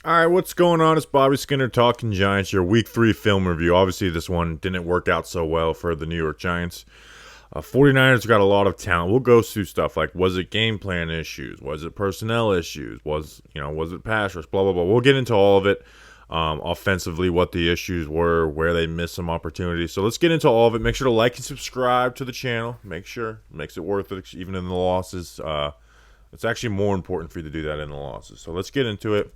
All right, what's going on? It's Bobby Skinner talking Giants, your Week 3 film review. Obviously, this one didn't work out so well for the New York Giants. 49ers got a lot of talent. We'll go through stuff like, was it game plan issues? Was it personnel issues? Was it pass rush? Blah, blah, blah. We'll get into all of it. Offensively, what the issues were, where they missed some opportunities. So let's get into all of it. Make sure to like and subscribe to the channel. Make sure. Makes it worth it, even in the losses. It's actually more important for you to do that in the losses. So let's get into it.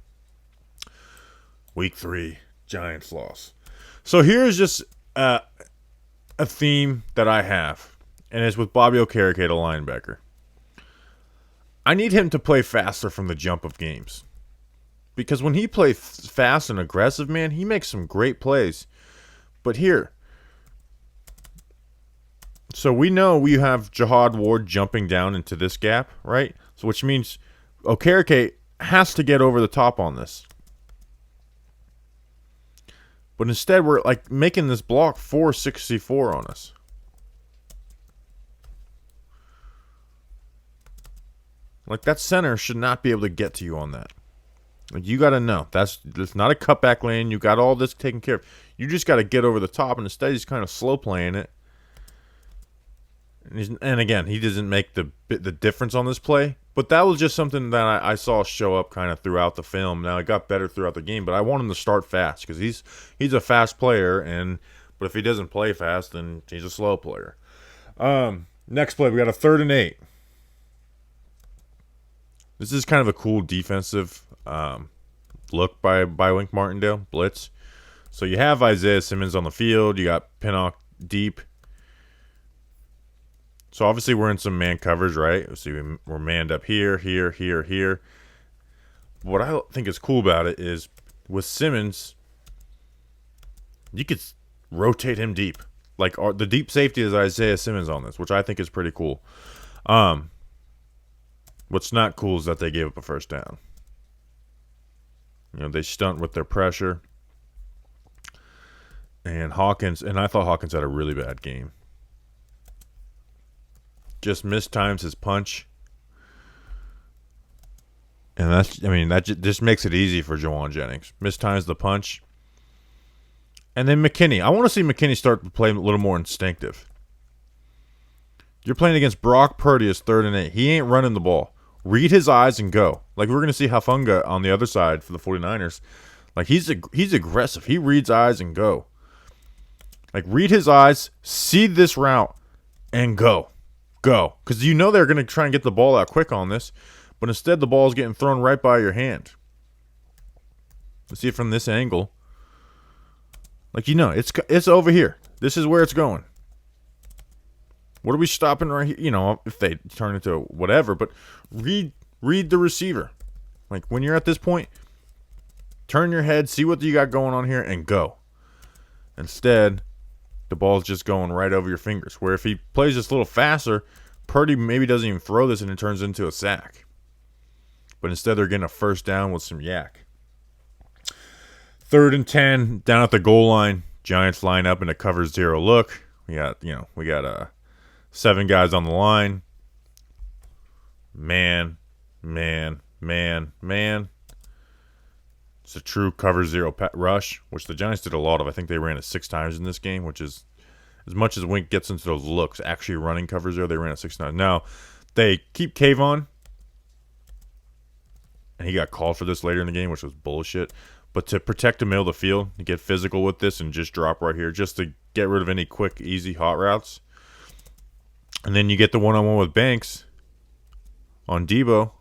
Week 3, Giants loss. So here's just a theme that I have, and it's with Bobby Okereke, the linebacker. I need him to play faster from the jump of games. Because when he plays fast and aggressive, man, he makes some great plays. But here, so we know we have Jihad Ward jumping down into this gap, right? So which means Okereke has to get over the top on this. But instead, we're like making this block 464 on us. Like that center should not be able to get to you on that. Like you got to know that's not a cutback lane. You got all this taken care of. You just got to get over the top, and instead he's kind of slow playing it. And again, he doesn't make the difference on this play. But that was just something that I saw show up kind of throughout the film. Now it got better throughout the game, but I want him to start fast because he's a fast player, but if he doesn't play fast, then he's a slow player. Next play, we got a 3rd and 8. This is kind of a cool defensive look by Wink Martindale blitz. So you have Isaiah Simmons on the field. You got Pinnock deep. So obviously we're in some man coverage, right? So we're manned up here. What I think is cool about it is with Simmons, you could rotate him deep. Like the deep safety is Isaiah Simmons on this, which I think is pretty cool. What's not cool is that they gave up a first down. They stunt with their pressure. And I thought Hawkins had a really bad game. Just mistimes his punch. And that just makes it easy for Jauan Jennings. Mistimes the punch. And then McKinney. I want to see McKinney start to play a little more instinctive. You're playing against Brock Purdy as 3rd and 8. He ain't running the ball. Read his eyes and go. Like we're going to see Hufanga on the other side for the 49ers. Like he's aggressive. He reads eyes and go. Like read his eyes, see this route, and go. Go. Because they're going to try and get the ball out quick on this. But instead the ball is getting thrown right by your hand. Let's see it from this angle. Like it's over here. This is where it's going. What are we stopping right here? If they turn into whatever, but read the receiver. Like when you're at this point, turn your head, see what you got going on here, and go. Instead, the ball's just going right over your fingers. Where if he plays just a little faster, Purdy maybe doesn't even throw this and it turns into a sack. But instead they're getting a first down with some yak. 3rd and 10, down at the goal line. Giants line up in a cover 0 look. We got 7 guys on the line. Man. It's a true cover 0 rush, which the Giants did a lot of. I think they ran it 6 times in this game, which is as much as Wink gets into those looks, actually running cover 0, they ran it 6 times. Now, they keep Kayvon, and he got called for this later in the game, which was bullshit. But to protect the middle of the field, to get physical with this and just drop right here, just to get rid of any quick, easy hot routes. And then you get the one-on-one with Banks on Debo.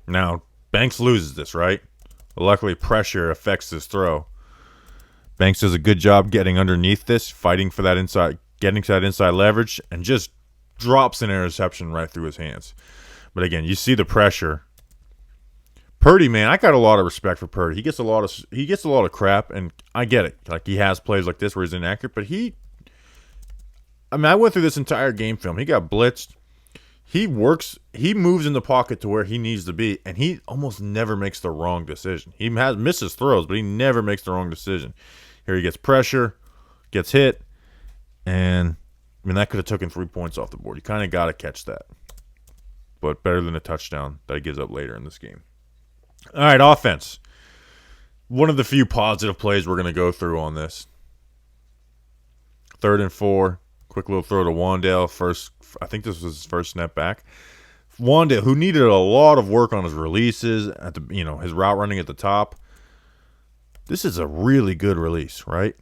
Now, Banks loses this, right? But luckily, pressure affects this throw. Banks does a good job getting underneath this, fighting for that inside, getting to that inside leverage, and just drops an interception right through his hands. But again, you see the pressure. Purdy, man, I got a lot of respect for Purdy. He gets a lot of crap, and I get it. Like he has plays like this where he's inaccurate, but I went through this entire game film. He got blitzed. He moves in the pocket to where he needs to be, and he almost never makes the wrong decision. He misses throws, but he never makes the wrong decision. Here he gets pressure, gets hit, and that could have taken 3 points off the board. You kind of got to catch that. but better than a touchdown that he gives up later in this game. All right, offense. One of the few positive plays we're going to go through on this. 3rd and 4. Quick little throw to Wandale. I think this was his first snap back. Wandale, who needed a lot of work on his releases, his route running at the top. This is a really good release, right?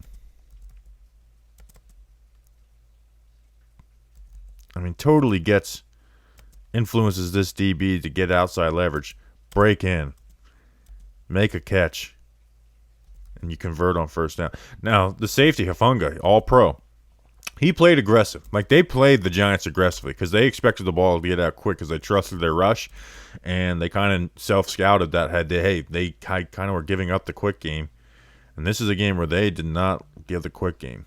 I mean, totally influences this DB to get outside leverage, break in, make a catch, and you convert on first down. Now, the safety, Hufanga, all pro. He played aggressive. Like, they played the Giants aggressively because they expected the ball to get out quick because they trusted their rush, and they kind of self-scouted that. They kind of were giving up the quick game, and this is a game where they did not give the quick game.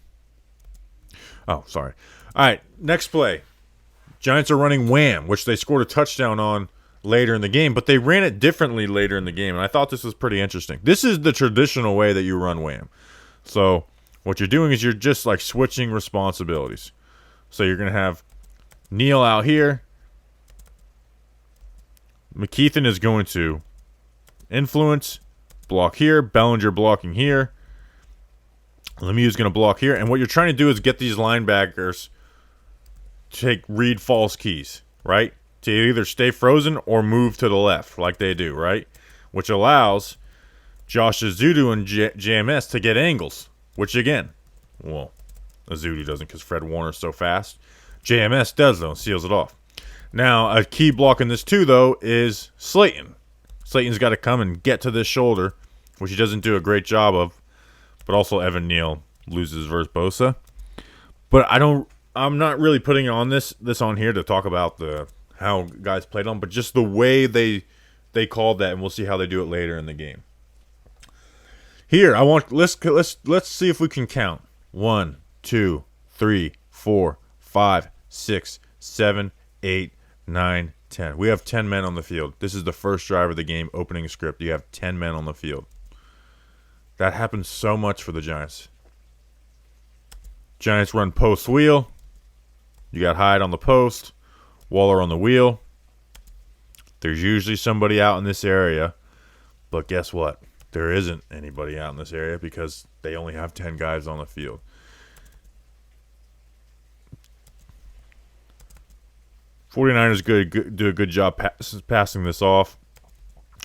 Oh, sorry. All right, next play. Giants are running wham, which they scored a touchdown on later in the game, but they ran it differently later in the game, and I thought this was pretty interesting. This is the traditional way that you run wham. So what you're doing is you're just like switching responsibilities. So you're going to have Neal out here. McKeithen is going to influence, block here. Bellinger blocking here. Lemieux is going to block here. And what you're trying to do is get these linebackers to read false keys, right? To either stay frozen or move to the left like they do, right? Which allows Josh Ezeudu and JMS to get angles. Which, again, well, Ezeudu doesn't because Fred Warner's so fast. JMS does, though, and seals it off. Now, a key block in this, too, though, is Slayton. Slayton's got to come and get to this shoulder, which he doesn't do a great job of. But also Evan Neal loses versus Bosa. But I'm not really putting on this on here to talk about how guys played on, but just the way they called that, and we'll see how they do it later in the game. Here, let's see if we can count. 1, 2, 3, 4, 5, 6, 7, 8, 9, 10. We have 10 men on the field. This is the first drive of the game, opening script. You have 10 men on the field. That happens so much for the Giants. Giants run post wheel. You got Hyde on the post, Waller on the wheel. There's usually somebody out in this area, but guess what? There isn't anybody out in this area because they only have 10 guys on the field. '49ers do a good job passing this off.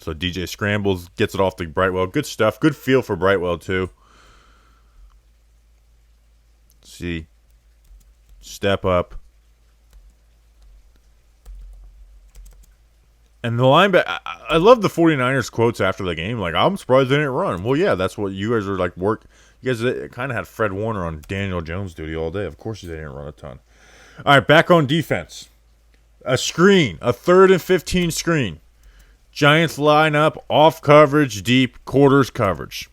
So DJ scrambles, gets it off to Brightwell. Good stuff. Good feel for Brightwell, too. See. Step up. And the linebacker, I love the 49ers quotes after the game. Like, I'm surprised they didn't run. Well, yeah, that's what you guys are like You guys kind of had Fred Warner on Daniel Jones duty all day. Of course they didn't run a ton. All right, back on defense. A screen, a 3rd and 15 screen. Giants line up, off coverage, deep, quarters coverage.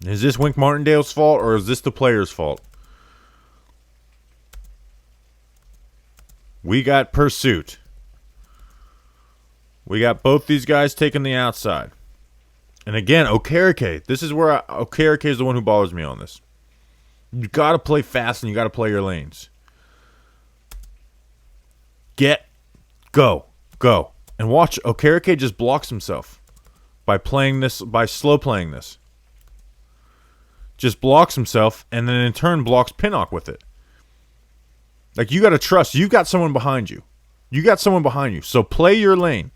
Is this Wink Martindale's fault or is this the player's fault? We got pursuit. We got both these guys taking the outside. And again, Okereke. This is where Okereke is the one who bothers me on this. You got to play fast and you got to play your lanes. Go. And watch, Okereke just blocks himself by slow playing this. Just blocks himself and then in turn blocks Pinnock with it. Like, you got to trust. You've got someone behind you. So play your lane.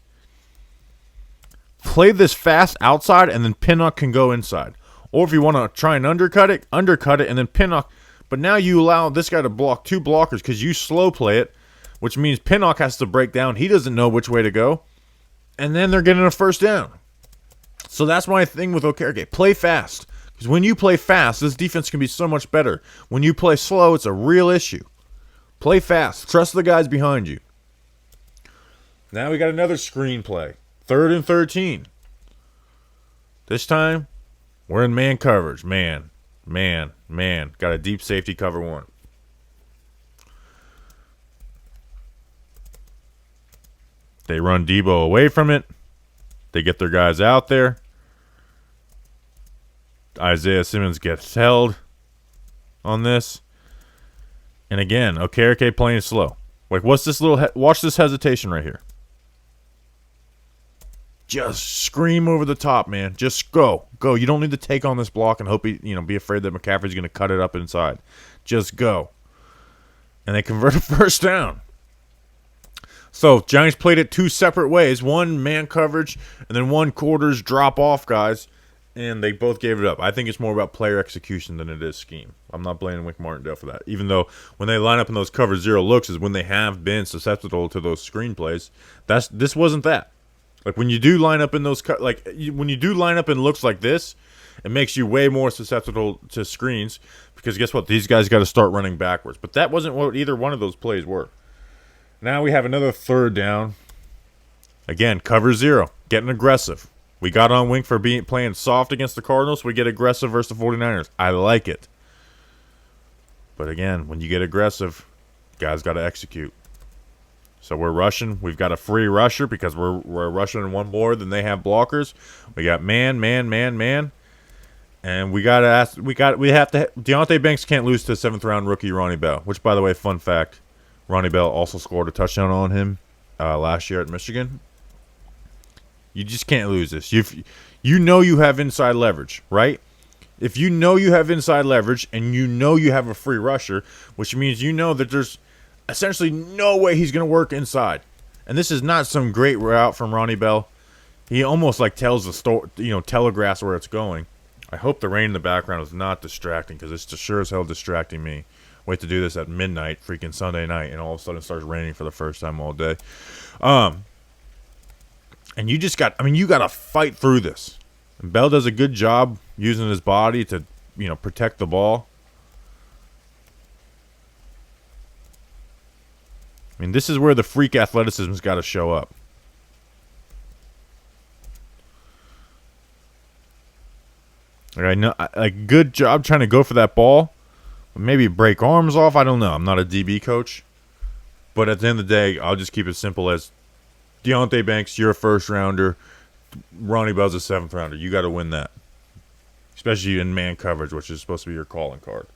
Play this fast outside, and then Pinnock can go inside. Or if you want to try and undercut it, and then Pinnock. But now you allow this guy to block 2 blockers because you slow play it, which means Pinnock has to break down. He doesn't know which way to go. And then they're getting a first down. So that's my thing with Okereke. Play fast. Because when you play fast, this defense can be so much better. When you play slow, it's a real issue. Play fast. Trust the guys behind you. Now we got another screen play. 3rd and 13. This time, we're in man coverage. Man. Got a deep safety cover 1. They run Debo away from it. They get their guys out there. Isaiah Simmons gets held on this. And again, Okereke playing slow. Like, what's this little... watch this hesitation right here. Just scream over the top, man. Just go. Go. You don't need to take on this block and hope be afraid that McCaffrey's going to cut it up inside. Just go. And they convert a first down. So, Giants played it two separate ways. One, man coverage, and then one, quarters drop off, guys. And they both gave it up. I think it's more about player execution than it is scheme. I'm not blaming Wink Martindale for that. Even though when they line up in those cover zero looks is when they have been susceptible to those screen plays. This wasn't that. Like, when you do line up in those when you do line up in looks like this, it makes you way more susceptible to screens because guess what? These guys got to start running backwards. But that wasn't what either one of those plays were. Now we have another third down. Again, cover zero, getting aggressive. We got on Wink for playing soft against the Cardinals. We get aggressive versus the 49ers. I like it. But again, when you get aggressive, guys got to execute. So we're rushing. We've got a free rusher because we're rushing one more than they have blockers. We got man. And we have to Deonte Banks can't lose to 7th round rookie Ronnie Bell, which, by the way, fun fact, Ronnie Bell also scored a touchdown on him last year at Michigan. You just can't lose this. You know you have inside leverage, right? If you know you have inside leverage and you know you have a free rusher, which means you know that there's essentially no way he's going to work inside. And this is not some great route from Ronnie Bell. He almost like tells the story, telegraphs where it's going. I hope the rain in the background is not distracting because it's sure as hell distracting me. Wait to do this at midnight, freaking Sunday night, and all of a sudden it starts raining for the first time all day. And you just got to fight through this. And Bell does a good job using his body to, protect the ball. I mean, this is where the freak athleticism's got to show up. A good job trying to go for that ball. Maybe break arms off. I don't know. I'm not a DB coach. But at the end of the day, I'll just keep it simple as Deonte Banks, you're a first rounder. Ronnie Bell's a 7th rounder. You got to win that. Especially in man coverage, which is supposed to be your calling card.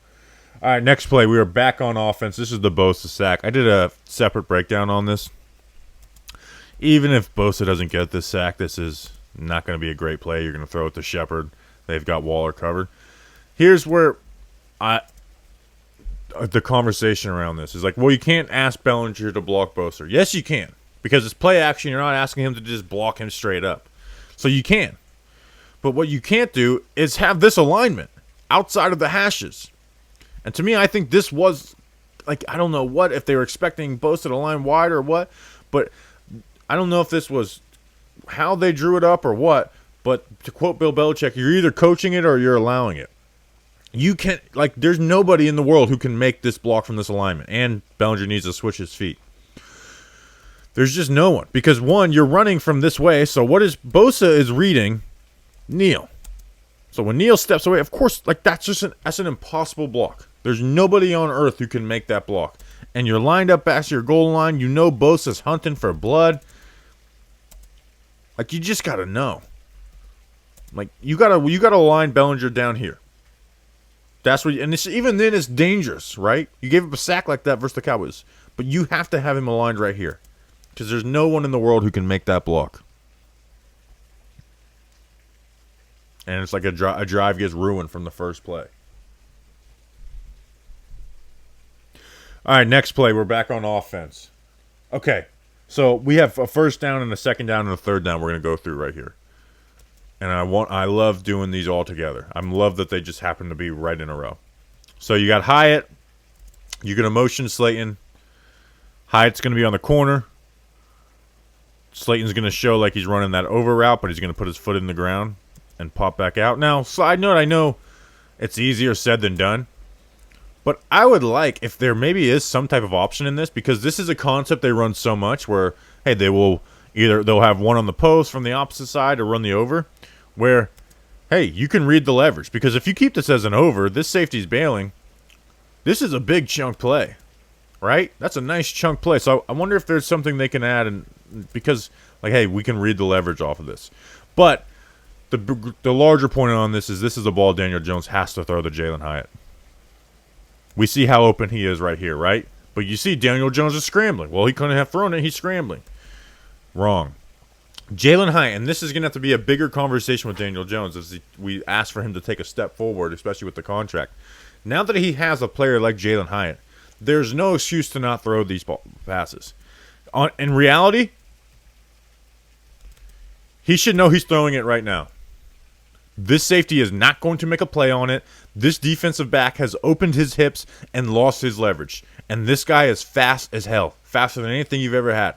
All right, next play. We are back on offense. This is the Bosa sack. I did a separate breakdown on this. Even if Bosa doesn't get this sack, this is not going to be a great play. You're going to throw it to Shepard. They've got Waller covered. Here's where the conversation around this is like, well, you can't ask Bellinger to block Bosa. Yes, you can. Because it's play action. You're not asking him to just block him straight up. So you can. But what you can't do is have this alignment outside of the hashes. And to me, I think this was, like, I don't know what, if they were expecting Bosa to line wide or what, but I don't know if this was how they drew it up or what, but to quote Bill Belichick, you're either coaching it or you're allowing it. You can't, there's nobody in the world who can make this block from this alignment, and Bellinger needs to switch his feet. There's just no one, because one, you're running from this way, so what is Bosa is reading? Neal. So when Neal steps away, of course, that's an impossible block. There's nobody on earth who can make that block. And you're lined up past your goal line. You know Bosa's hunting for blood. You just got to know. You got to line Bellinger down here. That's what, and even then it's dangerous, right? You gave up a sack like that versus the Cowboys. But you have to have him aligned right here. Because there's no one in the world who can make that block. And it's like a drive gets ruined from the first play. All right, next play. We're back on offense. Okay, so we have a first down and a second down and a third down we're going to go through right here. And I love doing these all together. I love that they just happen to be right in a row. So you got Hyatt. You're going to motion Slayton. Hyatt's going to be on the corner. Slayton's going to show like he's running that over route, but he's going to put his foot in the ground and pop back out. Now, side note, I know it's easier said than done, but I would like if there maybe is some type of option in this, because this is a concept they run so much where, hey, they'll have one on the post from the opposite side or run the over, where, hey, you can read the leverage. Because if you keep this as an over, this safety's bailing. This is a big chunk play, right? That's a nice chunk play. So I wonder if there's something they can add, and because, hey, we can read the leverage off of this. But the larger point on this is a ball Daniel Jones has to throw to Jalen Hyatt. We see how open he is right here, right? But you see Daniel Jones is scrambling. Well, he couldn't have thrown it. He's scrambling. Wrong. Jalen Hyatt, and this is going to have to be a bigger conversation with Daniel Jones as we ask for him to take a step forward, especially with the contract. Now that he has a player like Jalen Hyatt, there's no excuse to not throw these passes. In reality, he should know he's throwing it right now. This safety is not going to make a play on it. This defensive back has opened his hips and lost his leverage. And this guy is fast as hell. Faster than anything you've ever had.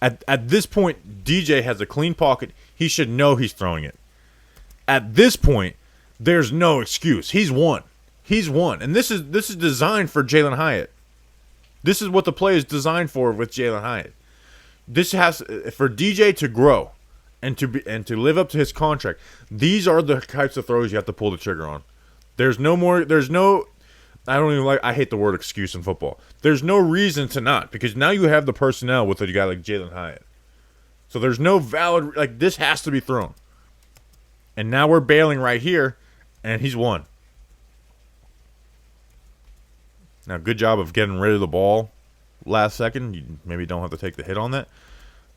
At this point, DJ has a clean pocket. He should know he's throwing it. At this point, there's no excuse. He's won. He's won. And this is designed for Jalen Hyatt. This is what the play is designed for with Jalen Hyatt. This has for DJ to grow and to live up to his contract. These are the types of throws you have to pull the trigger on. There's no I hate the word excuse in football. There's no reason to not, because now you have the personnel with a guy like Jalen Hyatt. So there's no valid, this has to be thrown. And now we're bailing right here, and he's won. Now, good job of getting rid of the ball last second. You maybe don't have to take the hit on that.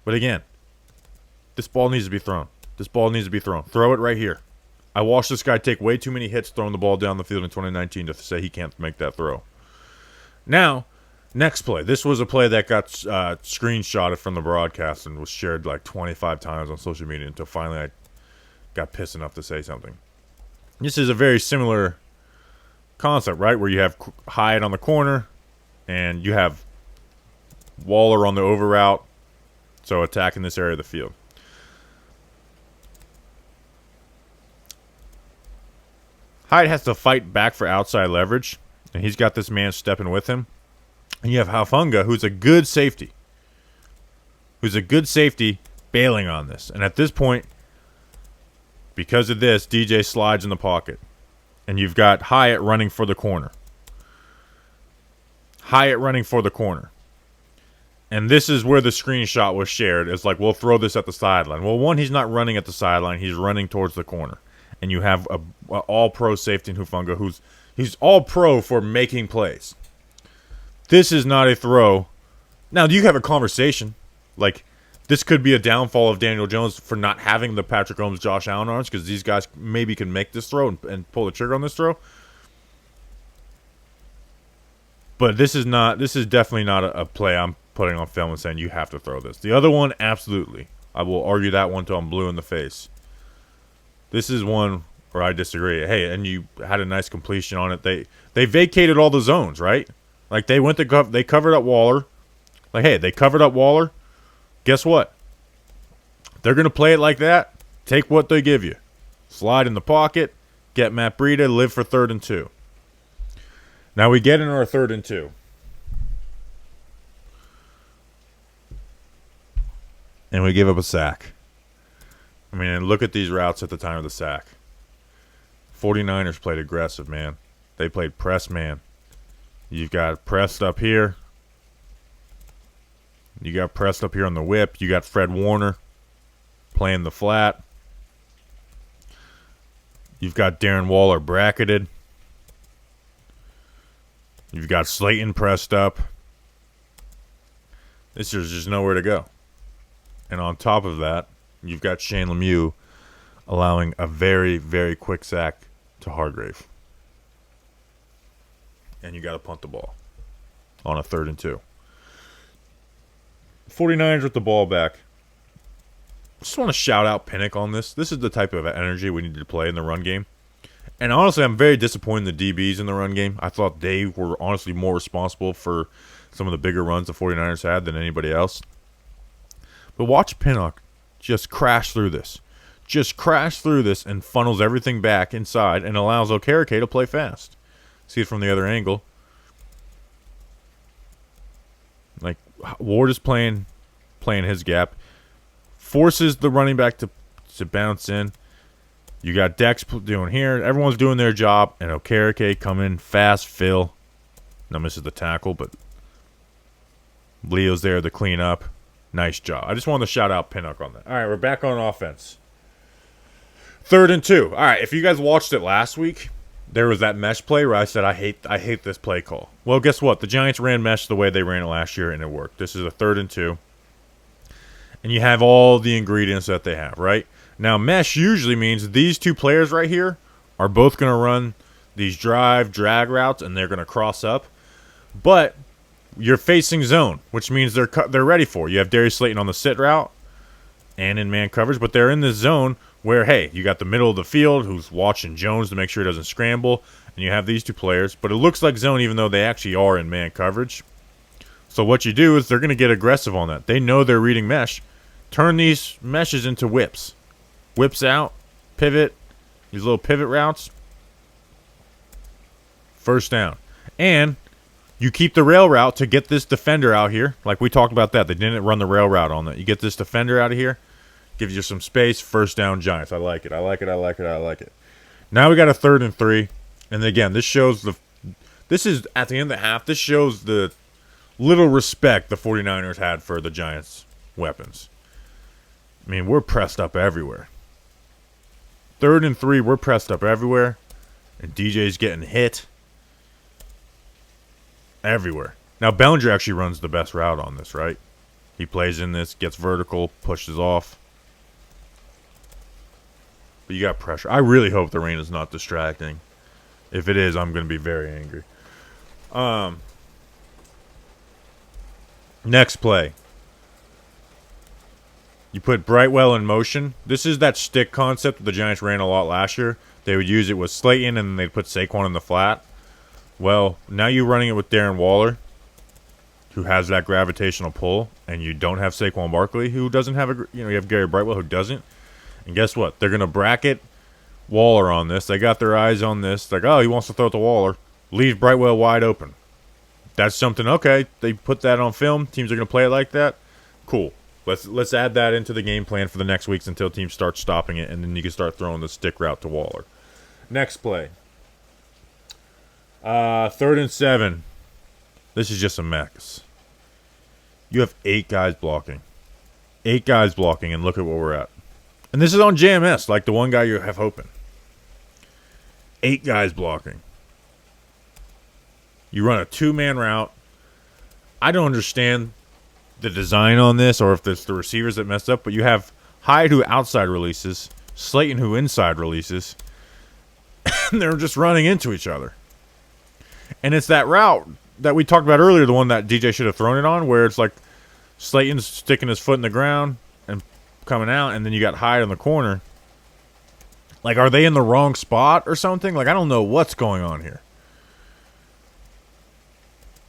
But again, this ball needs to be thrown. This ball needs to be thrown. Throw it right here. I watched this guy take way too many hits throwing the ball down the field in 2019 to say he can't make that throw. Now, next play. This was a play that got screenshotted from the broadcast and was shared 25 times on social media until finally I got pissed enough to say something. This is a very similar concept, right? Where you have Hyatt on the corner and you have Waller on the over route, so attacking this area of the field. Hyatt has to fight back for outside leverage, and he's got this man stepping with him. And you have Hufanga, who's a good safety. Bailing on this. And at this point, because of this, DJ slides in the pocket. And you've got Hyatt running for the corner. And this is where the screenshot was shared. It's we'll throw this at the sideline. Well, one, he's not running at the sideline. He's running towards the corner. And you have a all-pro safety in Hufanga he's all-pro for making plays. This is not a throw. Now, you have a conversation. This could be a downfall of Daniel Jones for not having the Patrick Mahomes, Josh Allen arms, because these guys maybe can make this throw and pull the trigger on this throw. But this is definitely not a play I'm putting on film and saying you have to throw this. The other one, absolutely. I will argue that one till I'm blue in the face. This is one where I disagree. Hey, and you had a nice completion on it. They vacated all the zones, right? They went to they covered up Waller. They covered up Waller. Guess what? They're going to play it like that. Take what they give you. Slide in the pocket. Get Matt Breida. Live for 3rd and 2. Now we get in our 3rd and 2. And we give up a sack. And look at these routes at the time of the sack. 49ers played aggressive, man. They played press man. You've got pressed up here. You got pressed up here on the whip. You got Fred Warner playing the flat. You've got Darren Waller bracketed. You've got Slayton pressed up. There's just nowhere to go. And on top of that, you've got Shane Lemieux allowing a very, very quick sack to Hargrave. And you got to punt the ball on a 3rd and 2. 49ers with the ball back. Just want to shout out Pinnock on this. This is the type of energy we need to play in the run game. And honestly, I'm very disappointed in the DBs in the run game. I thought they were honestly more responsible for some of the bigger runs the 49ers had than anybody else. But watch Pinnock just crash through this. And funnels everything back inside and allows Okereke to play fast. See it from the other angle. Ward is playing his gap. Forces the running back to bounce in. You got Dex doing here. Everyone's doing their job. And Okereke coming fast, Phil. Now misses the tackle, but Leo's there to clean up. Nice job. I just wanted to shout out Pinnock on that. All right, we're back on offense. 3rd and 2. All right, if you guys watched it last week, there was that mesh play where I said I hate this play call. Well, guess what? The Giants ran mesh the way they ran it last year, and it worked. This is a 3rd and 2, and you have all the ingredients that they have, right? Now, mesh usually means these two players right here are both going to run these drag routes, and they're going to cross up. But you're facing zone, which means they're ready for it. You have Darius Slayton on the sit route and in man coverage, but they're in this zone where, hey, you got the middle of the field who's watching Jones to make sure he doesn't scramble, and you have these two players, but it looks like zone even though they actually are in man coverage. So what you do is they're going to get aggressive on that. They know they're reading mesh. Turn these meshes into whips. Whips out, pivot, these little pivot routes. First down. And you keep the rail route to get this defender out here. Like we talked about that. They didn't run the rail route on that. You get this defender out of here. Gives you some space. First down, Giants. I like it. I like it. I like it. I like it. Now we got a 3rd and 3. And again, this shows the... This is, at the end of the half, this shows the little respect the 49ers had for the Giants' weapons. I mean, we're pressed up everywhere. 3rd and 3, we're pressed up everywhere. And DJ's getting hit. Everywhere. Now, Bellinger actually runs the best route on this, right? He plays in this, gets vertical, pushes off. But you got pressure. I really hope the rain is not distracting. If it is, I'm going to be very angry. Next play. You put Brightwell in motion. This is that stick concept that the Giants ran a lot last year. They would use it with Slayton, and then they'd put Saquon in the flat. Well, now you're running it with Darren Waller, who has that gravitational pull, and you don't have Saquon Barkley, who doesn't have a... You have Gary Brightwell, who doesn't. And guess what? They're going to bracket Waller on this. They got their eyes on this. Like, oh, he wants to throw it to Waller. Leave Brightwell wide open. That's something, okay. They put that on film. Teams are going to play it like that. Cool. Let's add that into the game plan for the next weeks until teams start stopping it, and then you can start throwing the stick route to Waller. Next play. 3rd and 7. This is just a mess. You have 8 guys blocking. 8 guys blocking, and look at where we're at. And this is on JMS, like the one guy you have open. 8 guys blocking. You run a 2-man route. I don't understand the design on this, or if it's the receivers that messed up, but you have Hyde who outside releases, Slayton who inside releases, and they're just running into each other. And it's that route that we talked about earlier, the one that DJ should have thrown it on, where it's like Slayton's sticking his foot in the ground and coming out, and then you got Hyde in the corner. Like, are they in the wrong spot or something? Like, I don't know what's going on here.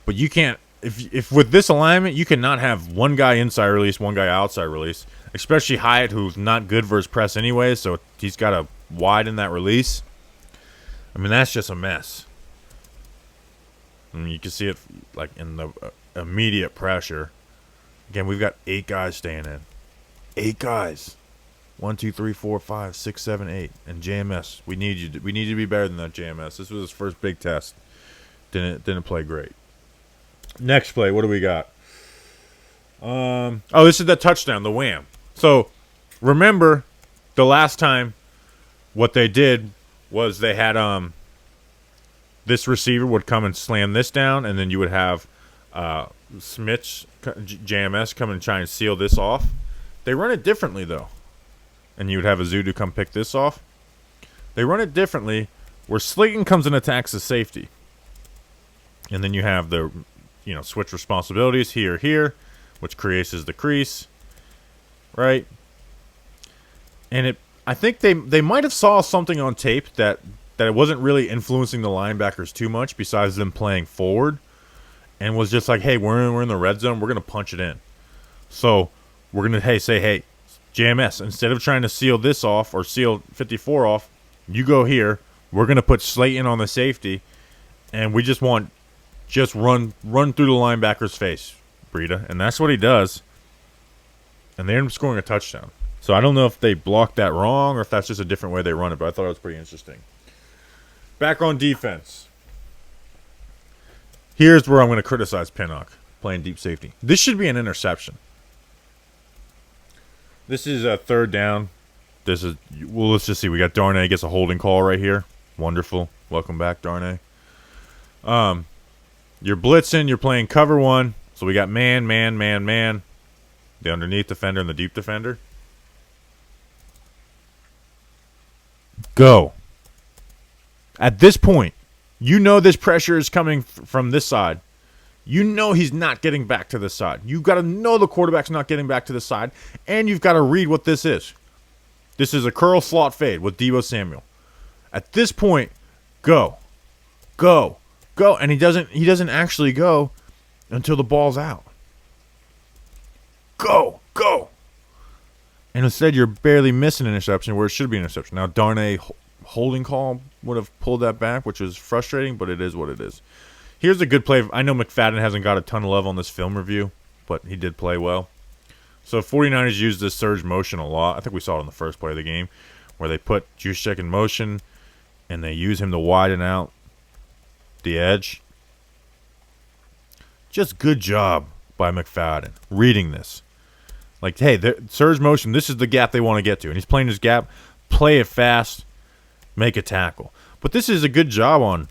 But you can't... If with this alignment, you cannot have one guy inside release, one guy outside release. Especially Hyatt, who's not good versus press anyway, so he's got to widen that release. I mean, that's just a mess. I mean, you can see it like in the immediate pressure. Again, we've got 8 guys staying in. 8 guys. 1, 2, 3, 4, 5, 6, 7, 8. And JMS, we need you to be better than that, JMS. This was his first big test. Didn't play great. Next play, what do we got? This is the touchdown, the wham. So, remember the last time what they did was they had this receiver would come and slam this down, and then you would have Smith, JMS, come and try and seal this off. They run it differently, though. And you would have Azudu come pick this off. They run it differently where Slayton comes and attacks the safety. And then you have the... switch responsibilities here, which creates the crease, right? And I think they might have saw something on tape that it wasn't really influencing the linebackers too much, besides them playing forward, and was just like, hey, we're in the red zone, we're gonna punch it in. So we're gonna say, JMS, instead of trying to seal this off or seal 54 off, you go here. We're gonna put Slayton on the safety, and we just want. Just run through the linebacker's face, Breida. And that's what he does. And they end up scoring a touchdown. So I don't know if they blocked that wrong or if that's just a different way they run it, but I thought it was pretty interesting. Back on defense. Here's where I'm going to criticize Pinnock, playing deep safety. This should be an interception. This is a 3rd down. Let's just see. We got Darnay gets a holding call right here. Wonderful. Welcome back, Darnay. You're blitzing. You're playing cover one. So we got man, man, man, man. The underneath defender and the deep defender. Go. At this point, you know this pressure is coming from this side. You know he's not getting back to this side. You've got to know the quarterback's not getting back to this side. And you've got to read what this is. This is a curl slot fade with Deebo Samuel. At this point, go. Go. Go. And he doesn't actually go until the ball's out. Go. Go. And instead you're barely missing an interception where it should be an interception. Now Darnay holding call would have pulled that back, which is frustrating, but it is what it is. Here's a good play. I know McFadden hasn't got a ton of love on this film review, but he did play well. So 49ers use this surge motion a lot. I think we saw it in the first play of the game where they put Juszczyk in motion and they use him to widen out the edge. Just good job by McFadden reading this. Like, hey, surge motion, this is the gap they want to get to. And he's playing this gap. Play it fast. Make a tackle. But this is a good job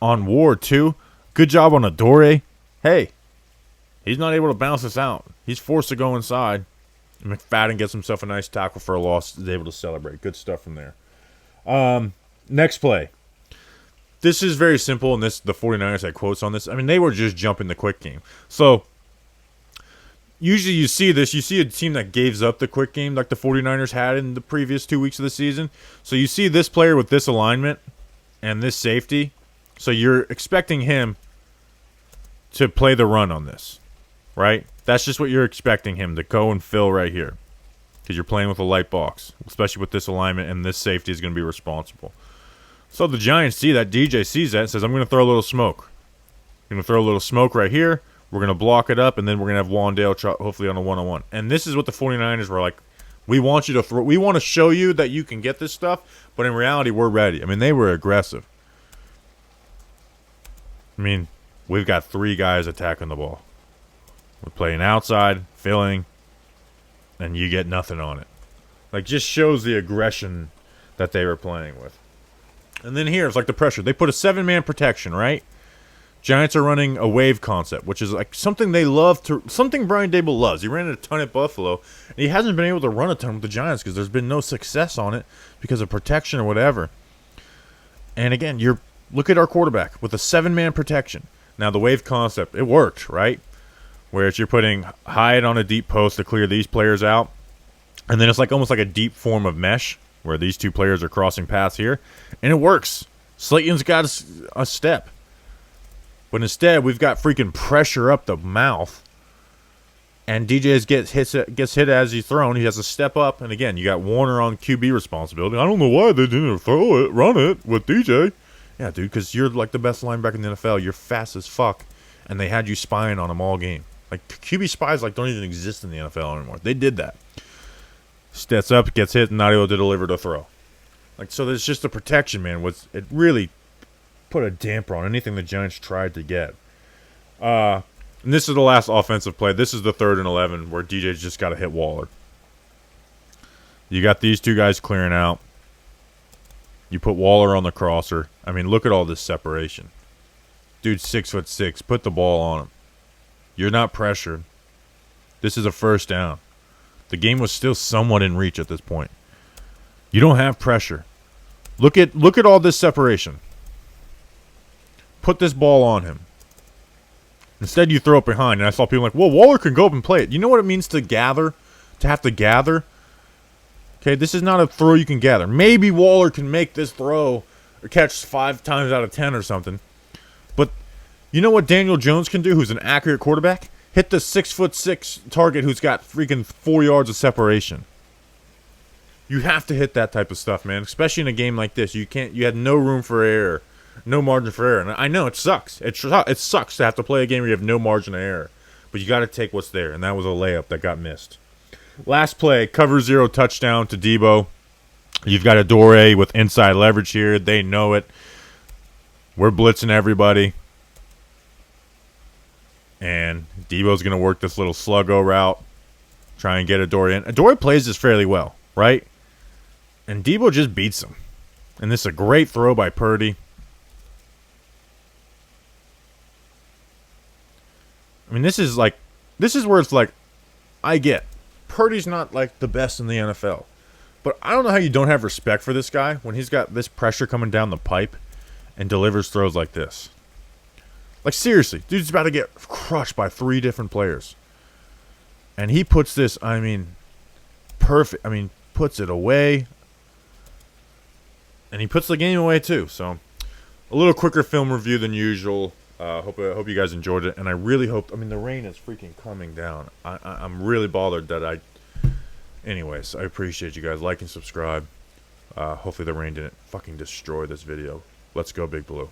on Ward, too. Good job on Adore. Hey, he's not able to bounce this out. He's forced to go inside. And McFadden gets himself a nice tackle for a loss. Is able to celebrate. Good stuff from there. Next play. This is very simple, and the 49ers had quotes on this. I mean, they were just jumping the quick game. So, usually you see this. You see a team that gives up the quick game like the 49ers had in the previous 2 weeks of the season. So, you see this player with this alignment and this safety. So, you're expecting him to play the run on this, right? That's just what you're expecting him to go and fill right here because you're playing with a light box, especially with this alignment, and this safety is going to be responsible. So the Giants see that. DJ sees that and says, I'm going to throw a little smoke. I'm going to throw a little smoke right here. We're going to block it up, and then we're going to have Wandale hopefully on a one-on-one. And this is what the 49ers were like, we want you to throw. We want to show you that you can get this stuff, but in reality, we're ready. I mean, they were aggressive. I mean, we've got 3 guys attacking the ball. We're playing outside, filling, and you get nothing on it. Like, just shows the aggression that they were playing with. And then here, it's like the pressure. They put a 7-man protection, right? Giants are running a wave concept, which is like something they love to, something Brian Daboll loves. He ran it a ton at Buffalo, and he hasn't been able to run a ton with the Giants because there's been no success on it because of protection or whatever. And again, look at our quarterback with a 7-man protection. Now, the wave concept, it worked, right? Where you're putting Hyatt on a deep post to clear these players out. And then it's like almost like a deep form of mesh where these 2 players are crossing paths here. And it works. Slayton's got a step. But instead, we've got freaking pressure up the mouth. And DJ gets hit as he's thrown. He has to step up. And again, you got Warner on QB responsibility. I don't know why they didn't run it with DJ. Yeah, dude, because you're like the best linebacker in the NFL. You're fast as fuck. And they had you spying on him all game. Like, QB spies don't even exist in the NFL anymore. They did that. Steps up, gets hit, and not able to deliver the throw. Like, so there's just the protection, man. It really put a damper on anything the Giants tried to get. And this is the last offensive play. This is the 3rd and 11 where DJ's just got to hit Waller. You got these 2 guys clearing out. You put Waller on the crosser. I mean, look at all this separation. Dude's 6'6". Put the ball on him. You're not pressured. This is a first down. The game was still somewhat in reach at this point. You don't have pressure. Look at all this separation. Put this ball on him. Instead, you throw it behind. And I saw people like, well, Waller can go up and play it. You know what it means to gather? To have to gather? Okay, this is not a throw you can gather. Maybe Waller can make this throw or catch 5 times out of 10 or something. But you know what Daniel Jones can do, who's an accurate quarterback? Hit the 6'6" target who's got freaking 4 yards of separation. You have to hit that type of stuff, man. Especially in a game like this. You had no room for error. No margin for error. And I know it sucks. It sucks to have to play a game where you have no margin of error. But you got to take what's there. And that was a layup that got missed. Last play, cover 0 touchdown to Deebo. You've got Adore with inside leverage here. They know it. We're blitzing everybody. And Deebo's going to work this little sluggo route. Try and get Adore in. Adore plays this fairly well, right? And Deebo just beats him. And this is a great throw by Purdy. I mean, this is where it's like, I get Purdy's not like the best in the NFL, but I don't know how you don't have respect for this guy when he's got this pressure coming down the pipe and delivers throws like this. Like, seriously, dude's about to get crushed by 3 different players. And he puts this, I mean, perfect. I mean, puts it away. And he puts the game away, too. So, a little quicker film review than usual. Hope you guys enjoyed it. And I really hope, I mean, the rain is freaking coming down. I'm really bothered that anyways, I appreciate you guys. Like and subscribe. Hopefully the rain didn't fucking destroy this video. Let's go, Big Blue.